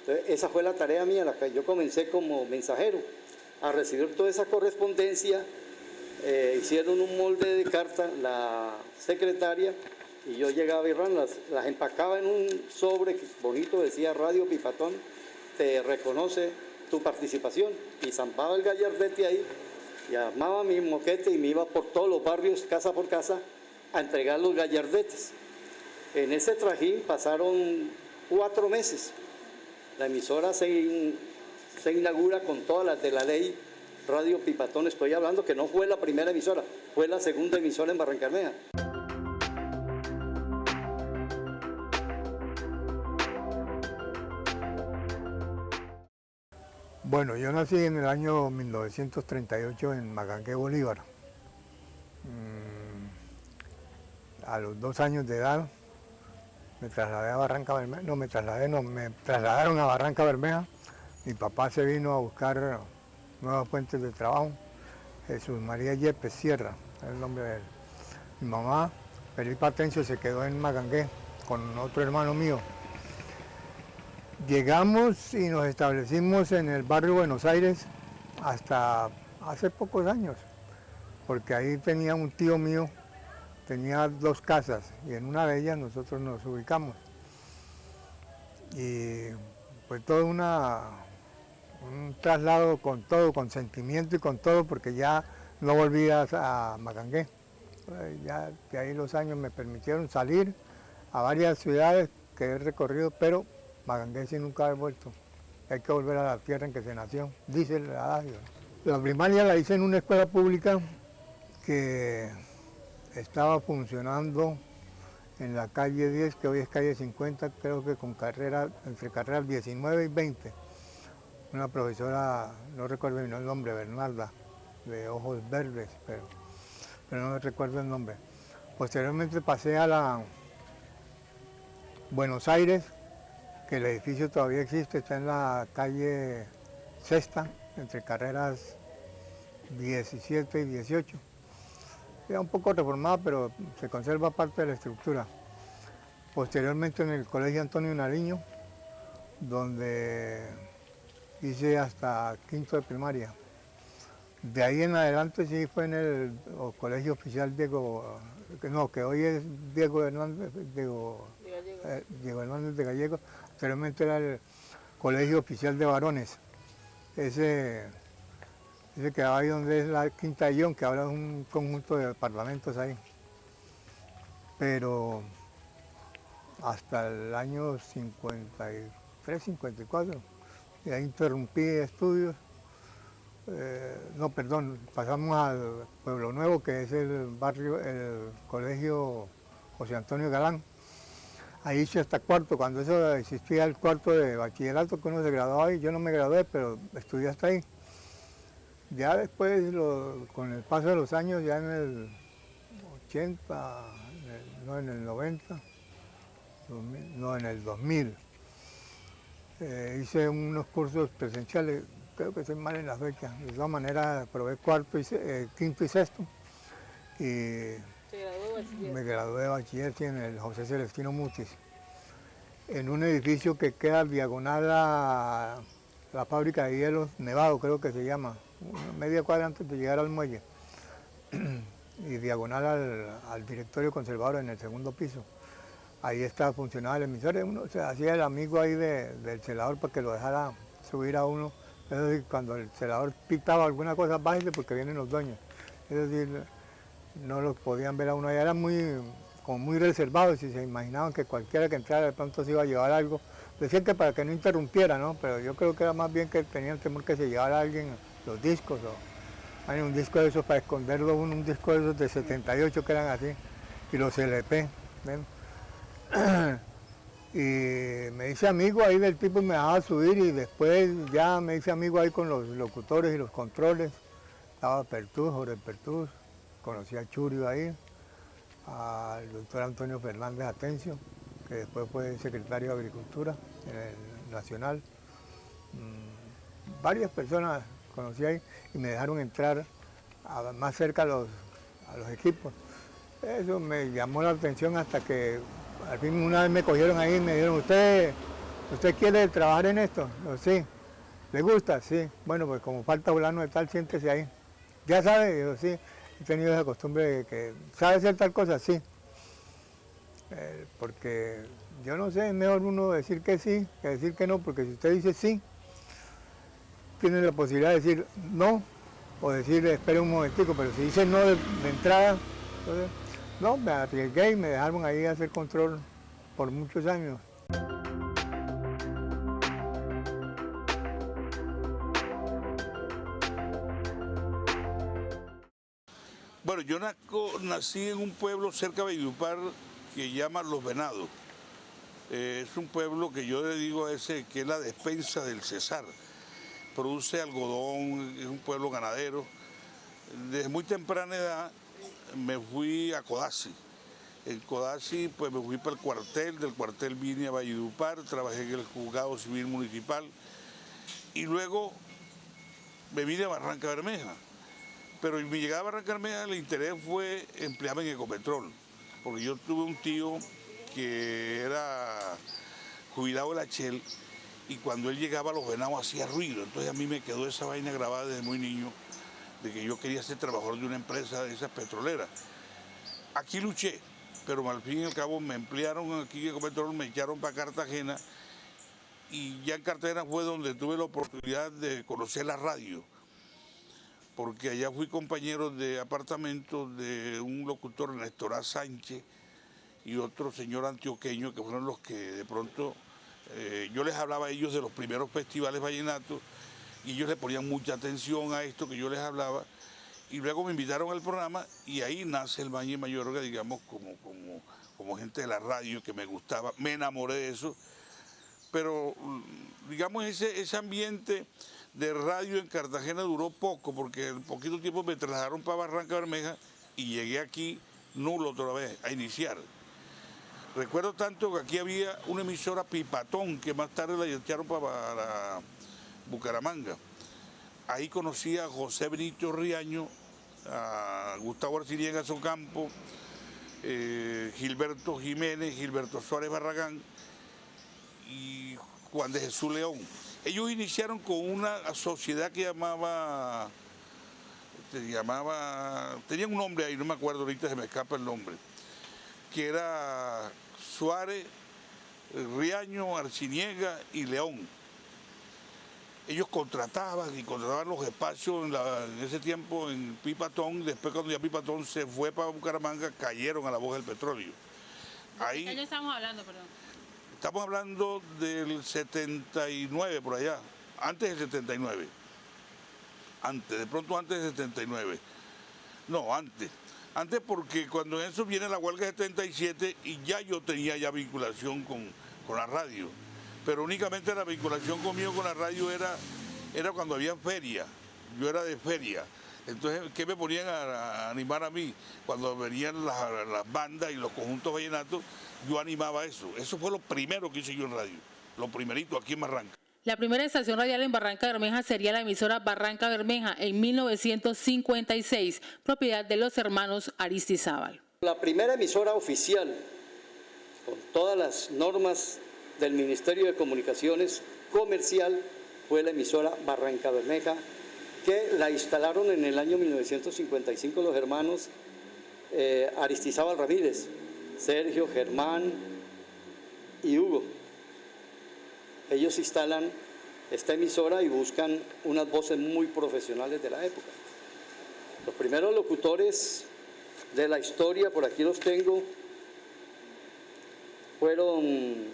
Entonces, esa fue la tarea mía, la que yo comencé como mensajero, a recibir toda esa correspondencia. Hicieron un molde de carta, la secretaria, y yo llegaba y las empacaba en un sobre bonito, decía Radio Pipatón, te reconoce tu participación, y zampaba el gallardete ahí, y armaba mi moquete y me iba por todos los barrios, casa por casa, a entregar los gallardetes. En ese trajín pasaron 4 meses. La emisora se inaugura con todas las de la ley Radio Pipatón. Estoy hablando que no fue la primera emisora, fue la segunda emisora en Barranca Bermeja. Bueno, yo nací en el año 1938 en Magangué, Bolívar. A los 2 años de edad me trasladé a Barranca Bermeja, me trasladaron a Barranca Bermeja. Mi papá se vino a buscar nuevas fuentes de trabajo. Jesús María Yepes Sierra, es el nombre de él. Mi mamá, Felipe Atencio, se quedó en Magangué con otro hermano mío. Llegamos y nos establecimos en el barrio Buenos Aires hasta hace pocos años, porque ahí tenía un tío mío, tenía 2 casas y en una de ellas nosotros nos ubicamos. Y fue todo un traslado con todo, con sentimiento y con todo, porque ya no volví a Magangué. Ya de ahí los años me permitieron salir a varias ciudades que he recorrido, pero Maganguese nunca he vuelto. Hay que volver a la tierra en que se nació, dice el adagio. La primaria la hice en una escuela pública que estaba funcionando en la calle 10, que hoy es calle 50, creo que con entre carreras 19 y 20. Una profesora, no recuerdo el nombre, Bernarda, de ojos verdes, pero no recuerdo el nombre. Posteriormente pasé a la Buenos Aires, que el edificio todavía existe, está en la calle Sexta, entre carreras 17 y 18. Ya un poco reformada, pero se conserva parte de la estructura. Posteriormente en el Colegio Antonio Nariño, donde hice hasta quinto de primaria. De ahí en adelante sí fue en el Colegio Oficial Diego, que hoy es Diego Hernández de Gallego. Anteriormente era el Colegio Oficial de Varones. Ese quedaba ahí donde es la Quinta de Guión, que ahora es un conjunto de departamentos ahí. Pero hasta el año 53, 54, ya interrumpí estudios. Pasamos al Pueblo Nuevo, que es el colegio José Antonio Galán. Ahí hice hasta cuarto, cuando eso existía el cuarto de bachillerato, que uno se graduaba ahí. Yo no me gradué, pero estudié hasta ahí. Ya después, con el paso de los años, ya en el 80, en el 90, en el 2000, hice unos cursos presenciales, creo que estoy mal en la fecha. De todas maneras, probé quinto y sexto. Y me gradué de bachiller en el José Celestino Mutis, en un edificio que queda diagonal a la fábrica de hielos Nevado, creo que se llama, media cuadra antes de llegar al muelle, y diagonal al directorio conservador en el segundo piso. Ahí funcionaba el emisor, uno se hacía el amigo ahí del celador para que lo dejara subir a uno. Es decir, cuando el celador pitaba alguna cosa, bájese porque vienen los dueños. Es decir, no los podían ver a uno, allá eran como muy reservados y se imaginaban que cualquiera que entrara de pronto se iba a llevar algo. Decían que para que no interrumpiera, ¿no? Pero yo creo que era más bien que tenían temor que se llevara alguien los discos, hay un disco de esos para esconderlo, un disco de esos de 78 que eran así, y los LP. ¿ven? Y me hice amigo ahí del tipo y me dejaba subir, y después ya me hice amigo ahí con los locutores y los controles. Estaba Pertús, Jorge Pertús, conocí a Churio ahí, al doctor Antonio Fernández Atencio, que después fue secretario de Agricultura en el Nacional. Varias personas conocí ahí y me dejaron entrar más cerca a los equipos. Eso me llamó la atención hasta que al fin una vez me cogieron ahí y me dijeron, ¿usted quiere trabajar en esto? Yo, sí. ¿Le gusta? Sí. Bueno, pues como falta fulano de tal, siéntese ahí. ¿Ya sabe? Yo, sí. He tenido esa costumbre de que, ¿sabe hacer tal cosa? Sí. Porque yo no sé, es mejor uno decir que sí que decir que no, porque si usted dice sí, tiene la posibilidad de decir no, o decir espere un momentico, pero si dice no de entrada, entonces, no, me arriesgué y me dejaron ahí a hacer control por muchos años. Bueno, yo nací en un pueblo cerca de Valledupar que llama Los Venados. Es un pueblo que yo le digo a ese que es la despensa del Cesar. Produce algodón, es un pueblo ganadero. Desde muy temprana edad me fui a Codazzi. En Codazzi pues me fui para el cuartel, del cuartel vine a Valledupar, trabajé en el juzgado civil municipal y luego me vine a Barranca Bermeja. Pero en mi llegada a Barranca Bermeja el interés fue emplearme en Ecopetrol, porque yo tuve un tío que era jubilado de la Shell y cuando él llegaba a Los Venados hacía ruido, entonces a mí me quedó esa vaina grabada desde muy niño de que yo quería ser trabajador de una empresa de esas petroleras. Aquí luché, pero al fin y al cabo me emplearon aquí en Ecopetrol, me echaron para Cartagena y ya en Cartagena fue donde tuve la oportunidad de conocer la radio, porque allá fui compañero de apartamento de un locutor, Néstor A. Sánchez, y otro señor antioqueño, que fueron los que de pronto Yo les hablaba a ellos de los primeros festivales vallenatos y ellos le ponían mucha atención a esto que yo les hablaba. Y luego me invitaron al programa y ahí nace el Valle Mayorga, digamos, como gente de la radio que me gustaba. Me enamoré de eso. Pero, digamos, ese ambiente de radio en Cartagena duró poco, porque en poquito tiempo me trasladaron para Barranca Bermeja y llegué aquí nulo otra vez a iniciar. Recuerdo tanto que aquí había una emisora Pipatón, que más tarde la echaron para Bucaramanga. Ahí conocí a José Benito Riaño, a Gustavo Arciniega Ocampo, Gilberto Jiménez, Gilberto Suárez Barragán y Juan de Jesús León. Ellos iniciaron con una sociedad que tenía un nombre ahí, no me acuerdo ahorita, se me escapa el nombre, que era Suárez, Riaño, Arciniega y León. Ellos contrataban los espacios en ese tiempo en Pipatón. Después, cuando ya Pipatón se fue para Bucaramanga, cayeron a la Voz del Petróleo. Ahí, ¿de qué año estamos hablando, perdón? Estamos hablando del 79, por allá, antes del 79. De pronto antes del 79. No, antes. Antes, porque cuando eso viene la huelga del 77 y ya yo tenía ya vinculación con la radio. Pero únicamente la vinculación conmigo con la radio era cuando había feria. Yo era de feria. Entonces, ¿qué me ponían a animar a mí? Cuando venían las bandas y los conjuntos vallenatos, yo animaba eso. Eso fue lo primero que hice yo en radio. Lo primerito aquí en Barranca. La primera estación radial en Barranca Bermeja sería la emisora Barranca Bermeja en 1956, propiedad de los hermanos Aristizábal. La primera emisora oficial, con todas las normas del Ministerio de Comunicaciones comercial, fue la emisora Barranca Bermeja, que la instalaron en el año 1955 los hermanos Aristizábal Ramírez, Sergio, Germán y Hugo. Ellos instalan esta emisora y buscan unas voces muy profesionales de la época. Los primeros locutores de la historia, por aquí los tengo, fueron,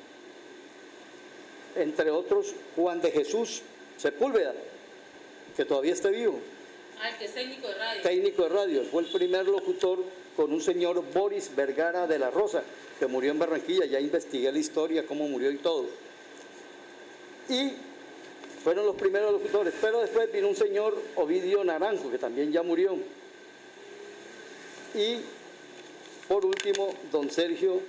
entre otros, Juan de Jesús Sepúlveda, que todavía está vivo. El que es técnico de radio. Técnico de radio. Fue el primer locutor con un señor Boris Vergara de la Rosa, que murió en Barranquilla. Ya investigué la historia, cómo murió y todo. Y fueron los primeros locutores. Pero después vino un señor Ovidio Naranjo, que también ya murió. Y por último, don Sergio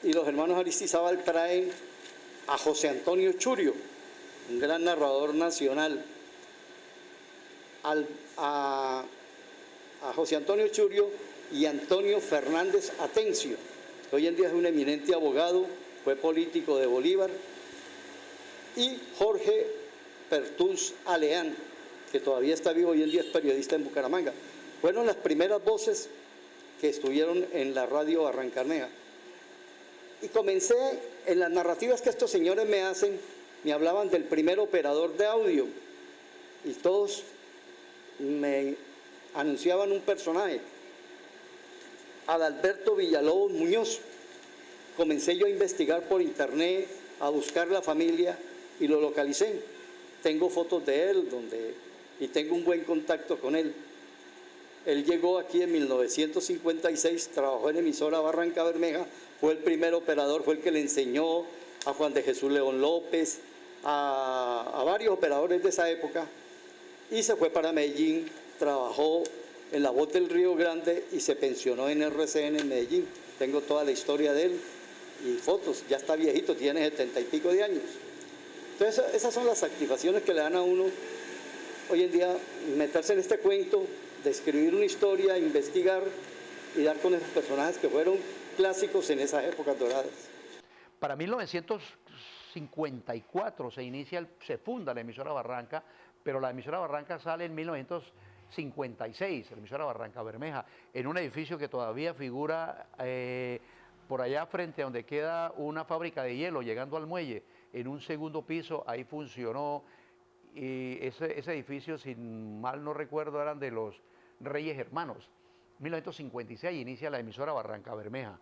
y los hermanos Aristizábal traen a José Antonio Churio, un gran narrador nacional. A José Antonio Churio y Antonio Fernández Atencio, que hoy en día es un eminente abogado, fue político de Bolívar, y Jorge Pertús Aleán, que todavía está vivo, hoy en día es periodista en Bucaramanga. Fueron las primeras voces que estuvieron en la radio Barranca Bermeja. Y comencé en las narrativas que estos señores me hacen, me hablaban del primer operador de audio, y todos me anunciaban un personaje, Adalberto Villalobos Muñoz. Comencé yo a investigar por internet, a buscar la familia y lo localicé. Tengo fotos de él y tengo un buen contacto con él. Él llegó aquí en 1956, trabajó en emisora Barranca Bermeja, fue el primer operador, fue el que le enseñó a Juan de Jesús León López, a varios operadores de esa época, y se fue para Medellín, trabajó en La Voz del Río Grande y se pensionó en RCN en Medellín. Tengo toda la historia de él y fotos, ya está viejito, tiene 70 y pico de años. Entonces esas son las satisfacciones que le dan a uno hoy en día, meterse en este cuento, de escribir una historia, investigar y dar con esos personajes que fueron clásicos en esas épocas doradas. Para 1954 se funda la emisora Barranca, pero la emisora Barranca sale en 1956, la emisora Barranca Bermeja, en un edificio que todavía figura por allá frente a donde queda una fábrica de hielo, llegando al muelle, en un segundo piso, ahí funcionó, y ese edificio, si mal no recuerdo, eran de los Reyes Hermanos. 1956 inicia la emisora Barranca Bermeja.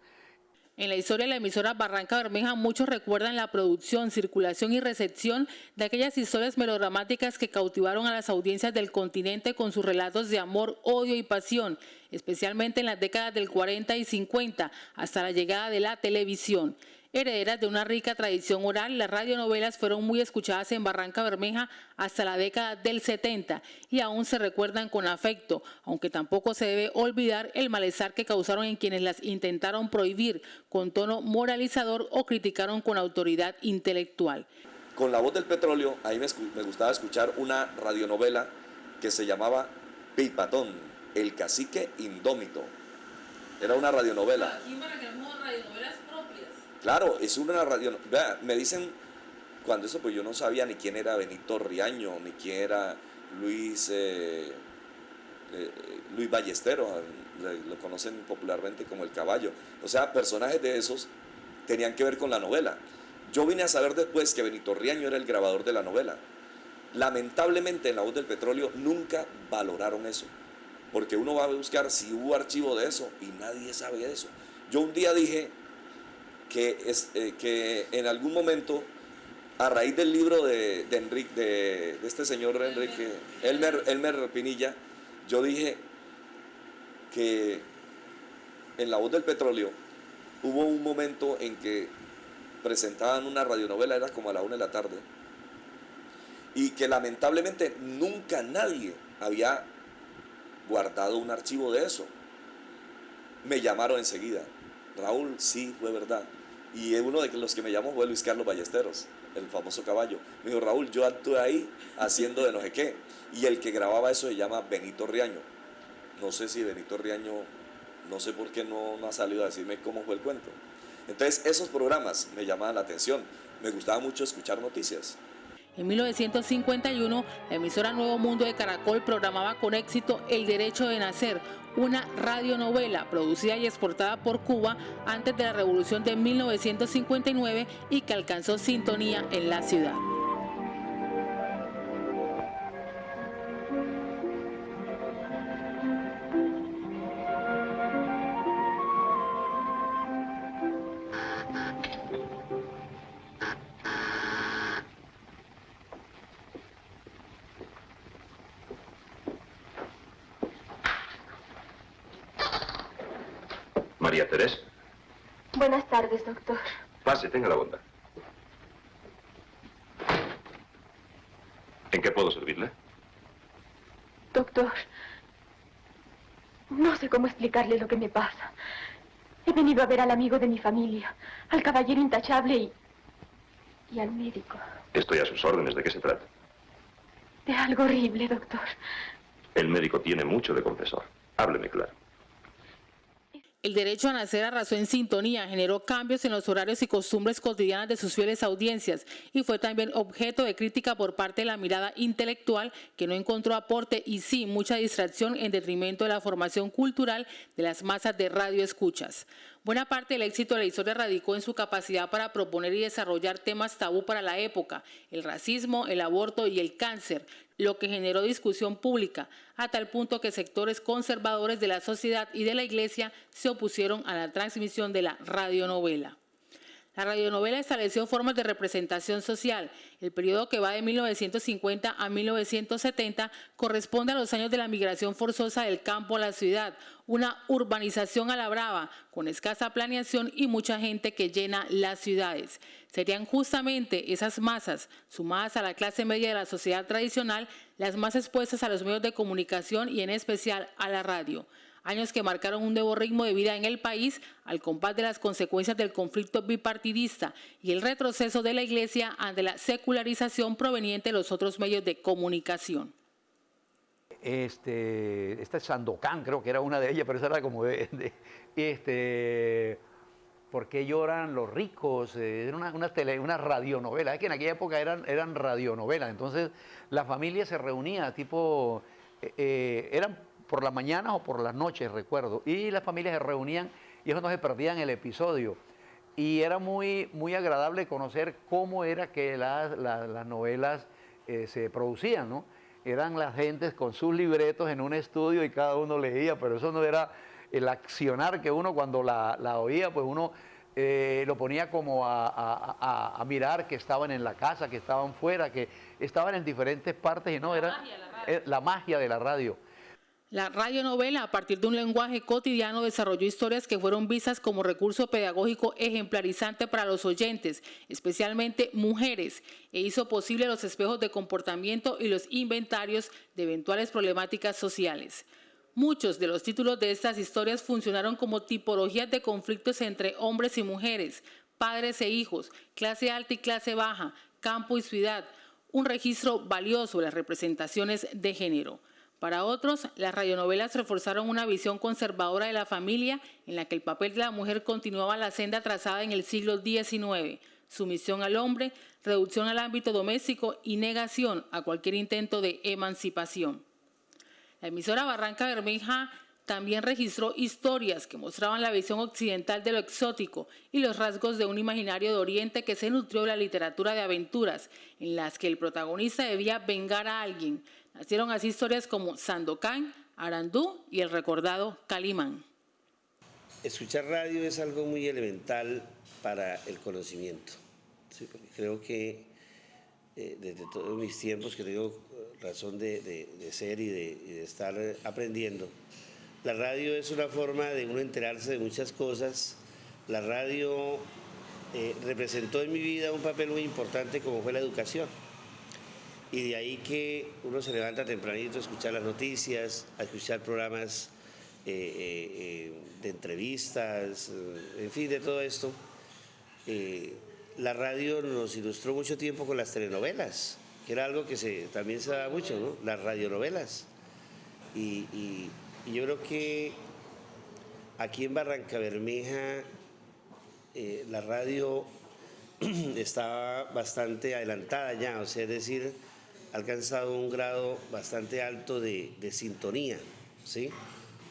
En la historia de la emisora Barranca Bermeja, muchos recuerdan la producción, circulación y recepción de aquellas historias melodramáticas que cautivaron a las audiencias del continente con sus relatos de amor, odio y pasión, especialmente en las décadas del 40 y 50, hasta la llegada de la televisión. Herederas de una rica tradición oral, las radionovelas fueron muy escuchadas en Barranca Bermeja hasta la década del 70 y aún se recuerdan con afecto, aunque tampoco se debe olvidar el malestar que causaron en quienes las intentaron prohibir con tono moralizador o criticaron con autoridad intelectual. Con La Voz del Petróleo, ahí me gustaba escuchar una radionovela que se llamaba Pipatón, el cacique indómito. Era una radionovela. Aquí para que no radionovelas propias. Claro, es una radio. Vea, me dicen, cuando eso, pues yo no sabía ni quién era Benito Riaño, ni quién era Luis Ballesteros, lo conocen popularmente como el Caballo. O sea, personajes de esos tenían que ver con la novela. Yo vine a saber después que Benito Riaño era el grabador de la novela. Lamentablemente en La Voz del Petróleo nunca valoraron eso, porque uno va a buscar si hubo archivo de eso y nadie sabe de eso. Yo un día dije que en algún momento, a raíz del libro de este señor Enrique, Elmer Pinilla, yo dije que en La Voz del Petróleo hubo un momento en que presentaban una radionovela, era como a la 1 de la tarde, y que lamentablemente nunca nadie había guardado un archivo de eso. Me llamaron enseguida, Raúl, sí, fue verdad. Y uno de los que me llamó fue Luis Carlos Ballesteros, el famoso Caballo. Me dijo, Raúl, yo actué ahí haciendo de no sé qué. Y el que grababa eso se llama Benito Riaño. No sé si Benito Riaño, no sé por qué no ha salido a decirme cómo fue el cuento. Entonces esos programas me llamaban la atención. Me gustaba mucho escuchar noticias. En 1951, la emisora Nuevo Mundo de Caracol programaba con éxito El Derecho de Nacer, una radionovela producida y exportada por Cuba antes de la Revolución de 1959 y que alcanzó sintonía en la ciudad. María Teresa. Buenas tardes, doctor. Pase, tenga la bondad. ¿En qué puedo servirle? Doctor, no sé cómo explicarle lo que me pasa. He venido a ver al amigo de mi familia, al caballero intachable y al médico. Estoy a sus órdenes. ¿De qué se trata? De algo horrible, doctor. El médico tiene mucho de confesor. Hábleme claro. El Derecho a Nacer arrasó en sintonía, generó cambios en los horarios y costumbres cotidianas de sus fieles audiencias y fue también objeto de crítica por parte de la mirada intelectual que no encontró aporte y sí mucha distracción en detrimento de la formación cultural de las masas de radioescuchas. Buena parte del éxito de la historia radicó en su capacidad para proponer y desarrollar temas tabú para la época, el racismo, el aborto y el cáncer, lo que generó discusión pública, a tal punto que sectores conservadores de la sociedad y de la Iglesia se opusieron a la transmisión de la radionovela. La radionovela estableció formas de representación social. El periodo que va de 1950 a 1970 corresponde a los años de la migración forzosa del campo a la ciudad, una urbanización a la brava, con escasa planeación y mucha gente que llena las ciudades. Serían justamente esas masas, sumadas a la clase media de la sociedad tradicional, las más expuestas a los medios de comunicación y en especial a la radio. Años que marcaron un nuevo ritmo de vida en el país al compás de las consecuencias del conflicto bipartidista y el retroceso de la Iglesia ante la secularización proveniente de los otros medios de comunicación. Esta Sandokan, creo que era una de ellas, pero esa era como ¿por qué lloran los ricos? Era una radionovela, es que en aquella época eran radionovelas, entonces la familia se reunía, tipo, eran por las mañanas o por las noches, recuerdo, y las familias se reunían y ellos no se perdían el episodio. Y era muy, muy agradable conocer cómo era que las novelas se producían, ¿no? Eran las gentes con sus libretos en un estudio y cada uno leía, pero eso no era el accionar que uno cuando la oía, pues uno lo ponía como a mirar que estaban en la casa, que estaban fuera, que estaban en diferentes partes y no, era la magia de la radio. La radionovela, a partir de un lenguaje cotidiano, desarrolló historias que fueron vistas como recurso pedagógico ejemplarizante para los oyentes, especialmente mujeres, e hizo posible los espejos de comportamiento y los inventarios de eventuales problemáticas sociales. Muchos de los títulos de estas historias funcionaron como tipologías de conflictos entre hombres y mujeres, padres e hijos, clase alta y clase baja, campo y ciudad, un registro valioso de las representaciones de género. Para otros, las radionovelas reforzaron una visión conservadora de la familia en la que el papel de la mujer continuaba la senda trazada en el siglo XIX, sumisión al hombre, reducción al ámbito doméstico y negación a cualquier intento de emancipación. La emisora Barranca Bermeja también registró historias que mostraban la visión occidental de lo exótico y los rasgos de un imaginario de Oriente que se nutrió de la literatura de aventuras, en las que el protagonista debía vengar a alguien. Nacieron así historias como Sandokan, Arandú y el recordado Calimán. Escuchar radio es algo muy elemental para el conocimiento. Sí, porque creo que desde todos mis tiempos que tengo razón de ser y de estar aprendiendo, la radio es una forma de uno enterarse de muchas cosas. La radio representó en mi vida un papel muy importante como fue la educación. Y de ahí que uno se levanta tempranito a escuchar las noticias, a escuchar programas de entrevistas, en fin, de todo esto. La radio nos ilustró mucho tiempo con las telenovelas, que era algo que también se daba mucho, ¿no? Las radionovelas. Y yo creo que aquí en Barranca Bermeja la radio estaba bastante adelantada ya, o sea, es decir, ha alcanzado un grado bastante alto de sintonía, ¿sí?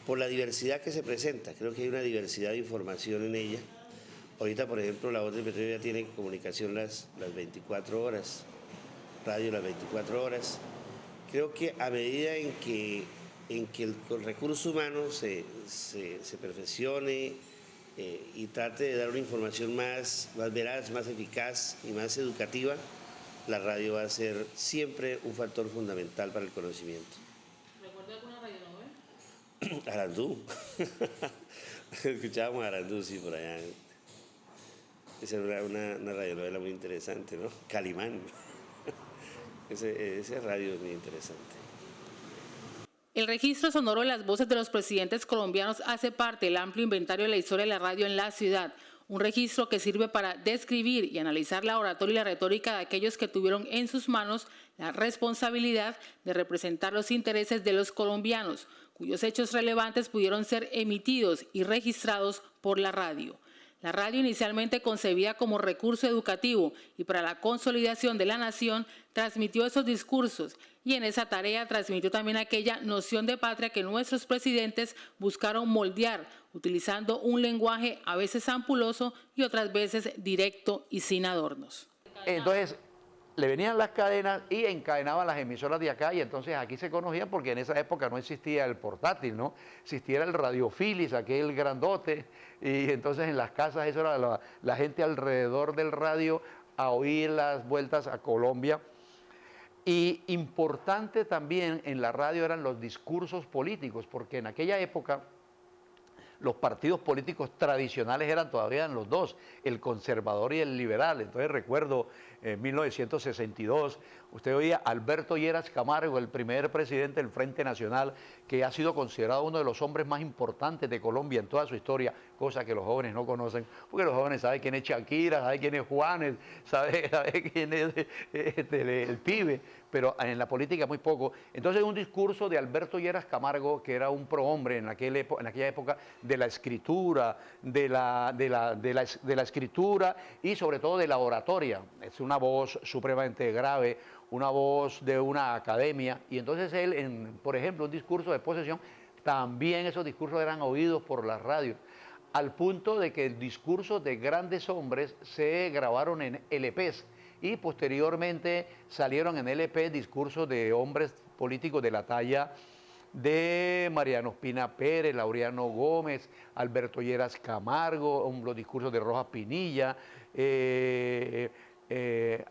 Por la diversidad que se presenta. Creo que hay una diversidad de información en ella. Ahorita, por ejemplo, La Voz del Petróleo ya tiene comunicación las 24 horas, radio las 24 horas. Creo que a medida en que el recurso humano se perfeccione y trate de dar una información más veraz, más eficaz y más educativa, la radio va a ser siempre un factor fundamental para el conocimiento. ¿Recuerda alguna radionovela? Arandú. Escuchábamos a Arandú, sí, por allá. Esa era una radionovela muy interesante, ¿no? Calimán. Ese radio es muy interesante. El registro sonoro de las voces de los presidentes colombianos hace parte del amplio inventario de la historia de la radio en la ciudad. Un registro que sirve para describir y analizar la oratoria y la retórica de aquellos que tuvieron en sus manos la responsabilidad de representar los intereses de los colombianos, cuyos hechos relevantes pudieron ser emitidos y registrados por la radio. La radio, inicialmente concebida como recurso educativo y para la consolidación de la nación, transmitió esos discursos y en esa tarea transmitió también aquella noción de patria que nuestros presidentes buscaron moldear, utilizando un lenguaje a veces ampuloso y otras veces directo y sin adornos. Entonces, le venían las cadenas y encadenaban las emisoras de acá y entonces aquí se conocían porque en esa época no existía el portátil, ¿no? Existía el radiofilis, aquel grandote, y entonces en las casas eso era la gente alrededor del radio a oír las vueltas a Colombia. Y importante también en la radio eran los discursos políticos, porque en aquella época los partidos políticos tradicionales eran los dos, el conservador y el liberal. Entonces recuerdo en 1962, usted oía a Alberto Lleras Camargo, el primer presidente del Frente Nacional, que ha sido considerado uno de los hombres más importantes de Colombia en toda su historia, cosa que los jóvenes no conocen, porque los jóvenes saben quién es Shakira, saben quién es Juanes, saben quién es el pibe, pero en la política muy poco. Entonces un discurso de Alberto Lleras Camargo, que era un prohombre en aquella época, de la escritura, de la escritura y sobre todo de la oratoria. Es una voz supremamente grave, una voz de una academia, y entonces él, por ejemplo, un discurso de posesión, también esos discursos eran oídos por las radios, al punto de que discursos de grandes hombres se grabaron en LPs y posteriormente salieron en LP discursos de hombres políticos de la talla de Mariano Espina Pérez, Laureano Gómez, Alberto Lleras Camargo, los discursos de Rojas Pinilla,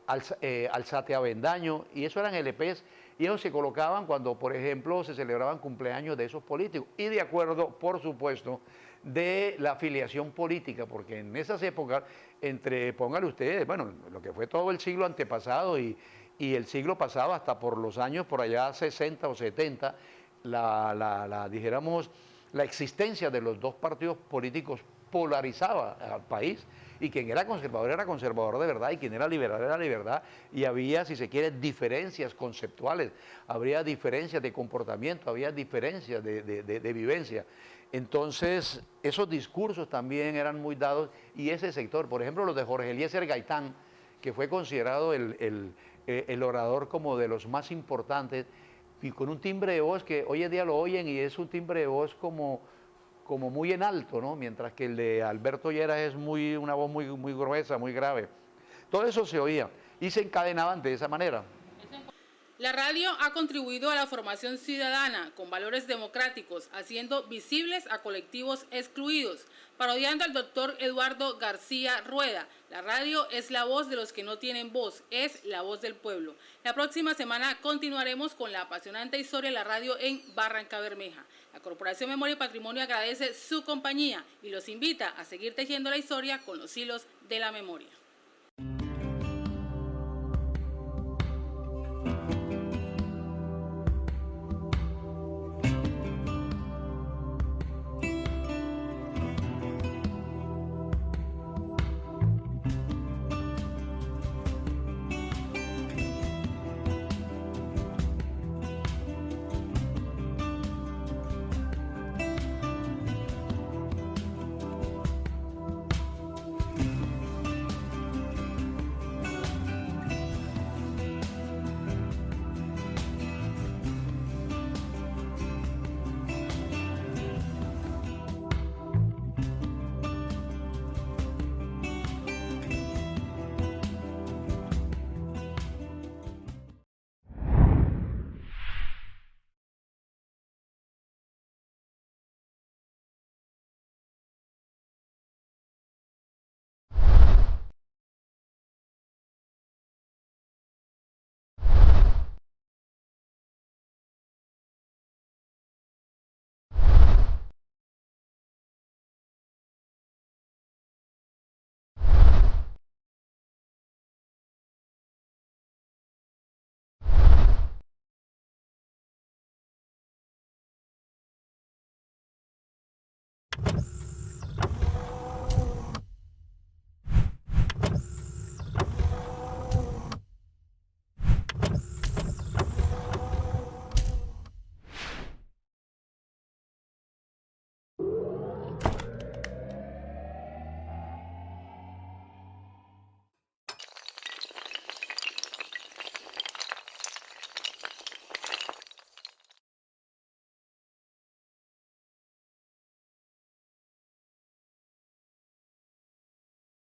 Alzate Avendaño, y eso eran LPs, y ellos se colocaban cuando, por ejemplo, se celebraban cumpleaños de esos políticos, y de acuerdo, por supuesto, de la afiliación política, porque en esas épocas, pónganle ustedes, bueno, lo que fue todo el siglo antepasado y el siglo pasado hasta por los años por allá 60 o 70, dijéramos, la existencia de los dos partidos políticos polarizaba al país, y quien era conservador de verdad, y quien era libertad, y había, si se quiere, diferencias conceptuales, habría diferencias de comportamiento, había diferencias de vivencia. Entonces, esos discursos también eran muy dados, y ese sector, por ejemplo, los de Jorge Eliezer Gaitán, que fue considerado el orador como de los más importantes, y con un timbre de voz que hoy en día lo oyen y es un timbre de voz como muy en alto, ¿no? Mientras que el de Alberto Lleras es una voz muy gruesa, muy grave. Todo eso se oía y se encadenaban de esa manera. La radio ha contribuido a la formación ciudadana con valores democráticos, haciendo visibles a colectivos excluidos. Parodiando al doctor Eduardo García Rueda, la radio es la voz de los que no tienen voz, es la voz del pueblo. La próxima semana continuaremos con la apasionante historia de la radio en Barrancabermeja. La Corporación Memoria y Patrimonio agradece su compañía y los invita a seguir tejiendo la historia con los hilos de la memoria.